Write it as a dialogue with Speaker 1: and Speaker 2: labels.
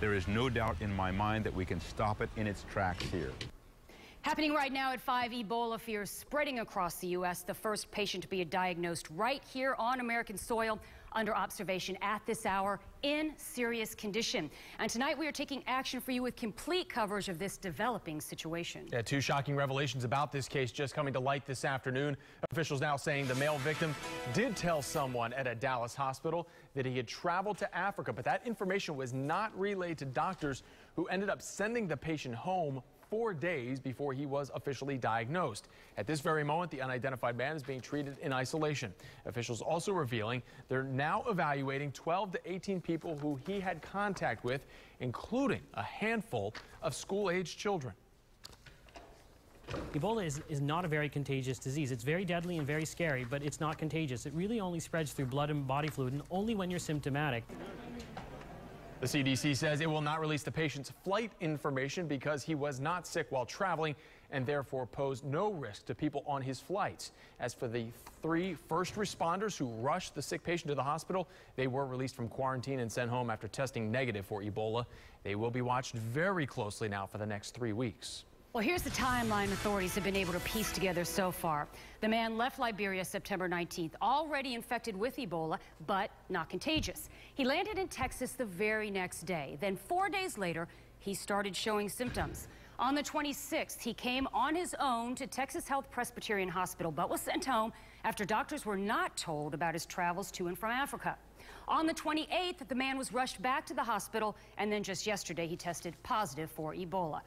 Speaker 1: There is no doubt in my mind that we can stop it in its tracks here.
Speaker 2: Happening right now at 5, Ebola fears spreading across the U.S. The first patient to be diagnosed right here on American soil, under observation at this hour, in serious condition. And tonight we are taking action for you with complete coverage of this developing situation.
Speaker 3: Yeah, 2 shocking revelations about this case just coming to light this afternoon. Officials now saying the male victim did tell someone at a Dallas hospital that he had traveled to Africa, but that information was not relayed to doctors, who ended up sending the patient home 4 days before he was officially diagnosed. At this very moment, the unidentified man is being treated in isolation. Officials also revealing they're now evaluating 12 to 18 people who he had contact with, including a handful of school-aged children.
Speaker 4: Ebola is not a very contagious disease. It's very deadly and very scary, but it's not contagious. It really only spreads through blood and body fluid, and only when you're symptomatic.
Speaker 3: The CDC says it will not release the patient's flight information because he was not sick while traveling and therefore posed no risk to people on his flights. As for the 3 first responders who rushed the sick patient to the hospital, they were released from quarantine and sent home after testing negative for Ebola. They will be watched very closely now for the next 3 weeks.
Speaker 2: Well, here's the timeline authorities have been able to piece together so far. The man left Liberia September 19th, already infected with Ebola, but not contagious. He landed in Texas the very next day. Then 4 days later, he started showing symptoms. On the 26th, he came on his own to Texas Health Presbyterian Hospital, but was sent home after doctors were not told about his travels to and from Africa. On the 28th, the man was rushed back to the hospital, and then just yesterday, he tested positive for Ebola.